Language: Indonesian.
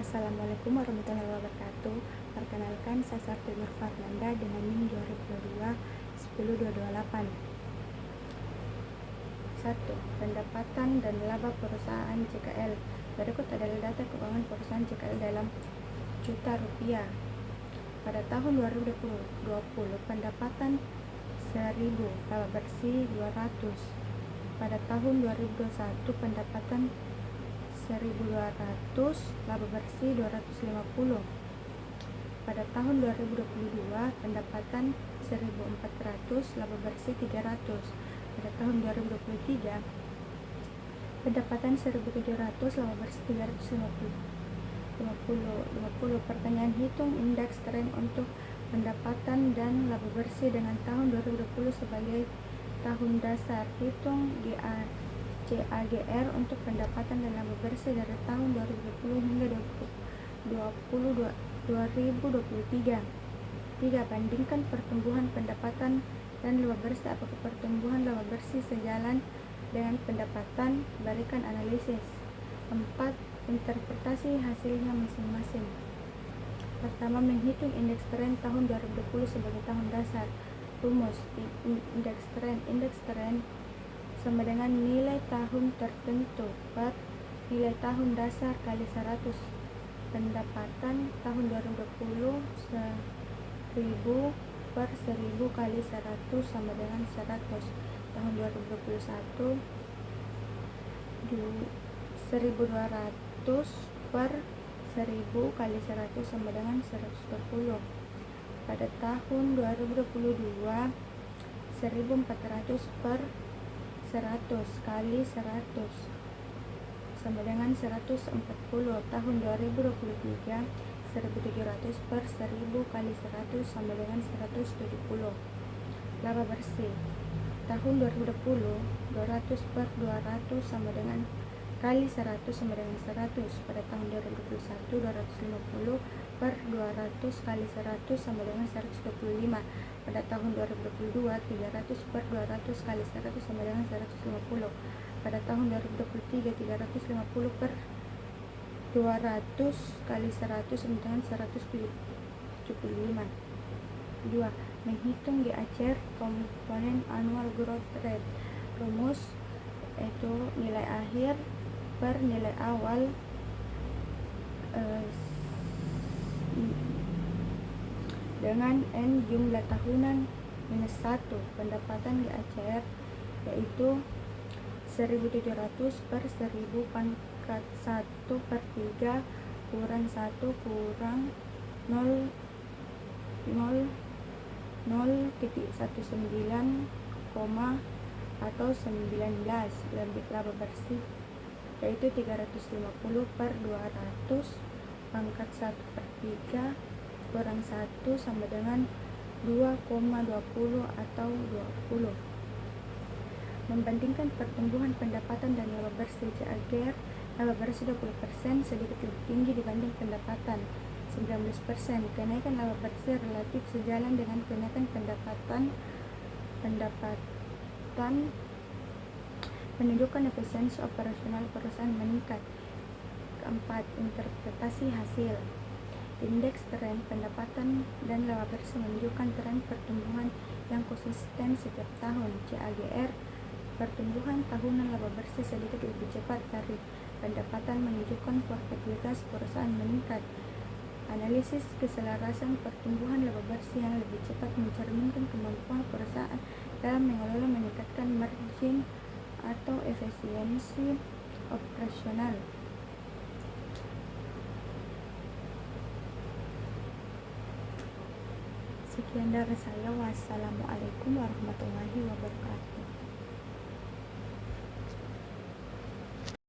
Assalamualaikum warahmatullahi wabarakatuh. Perkenalkan, saya Sarti Nur Farnanda dengan NIM 2022 10228. 1. Pendapatan dan laba perusahaan JKL. Berikut adalah data keuangan perusahaan JKL dalam juta rupiah. Pada tahun 2020, pendapatan 1000, laba bersih 200. Pada tahun 2021, pendapatan 1200, laba bersih 250. Pada tahun 2022, pendapatan 1400, laba bersih 300. Pada tahun 2023, pendapatan 1700, laba bersih 350. 50. Pertanyaan, hitung indeks tren untuk pendapatan dan laba bersih dengan tahun 2020 sebagai tahun dasar. Hitung CAGR untuk pendapatan dan laba bersih dari tahun 2020 hingga 2023. 3. Bandingkan pertumbuhan pendapatan dan laba bersih. Apakah pertumbuhan laba bersih sejalan dengan pendapatan? Berikan analisis. 4. Interpretasi hasilnya masing-masing. Pertama, menghitung indeks tren tahun 2020 sebagai tahun dasar. Rumus indeks tren sama dengan nilai tahun tertentu per nilai tahun dasar kali 100. Pendapatan tahun 2020 1000 per 1000 kali 100 sama dengan 100. Tahun 2021 1200 per 1000 kali 100 sama dengan 120. Pada tahun 2022 1400 per 100 kali 100 sama dengan 140. Tahun 2023 1700 per 1000 kali 100 sama dengan 170. Laba bersih tahun 2020 200 per 200 sama dengan kali 100 sama dengan 100. Pada tahun 2021 250 per 200 kali 100 sama dengan 125. Pada tahun 2022 300 per 200 kali 100 sama dengan 150. Pada tahun 2023 350 per 200 kali 100 sama dengan 175. 2. Menghitung GACR komponen annual growth rate. Rumus itu nilai akhir per nilai awal dengan N jumlah tahunan minus 1. Pendapatan GACR yaitu 1700 per 1000 pangkat 1 per 3 kurang 1 kurang 0,19, atau 19. Laba bersih yaitu 350 per 200 pangkat 1 per 3 kurang 1 sama dengan 2,20 atau 20. Membandingkan pertumbuhan pendapatan dan laba bersih CAGR. Laba bersih 20% sedikit lebih tinggi dibanding pendapatan 19%. Kenaikan laba bersih relatif sejalan dengan kenaikan pendapatan menunjukkan efisiensi operasional perusahaan meningkat. 4. Interpretasi hasil. Indeks tren pendapatan dan laba bersih menunjukkan tren pertumbuhan yang konsisten setiap tahun. CAGR pertumbuhan tahunan laba bersih sedikit lebih cepat dari pendapatan menunjukkan profitabilitas perusahaan meningkat. Analisis keselarasan pertumbuhan laba bersih yang lebih cepat mencerminkan kemampuan perusahaan dalam mengelola meningkatkan margin atau efisiensi operasional. Sekian dari saya. Wassalamualaikum warahmatullahi wabarakatuh.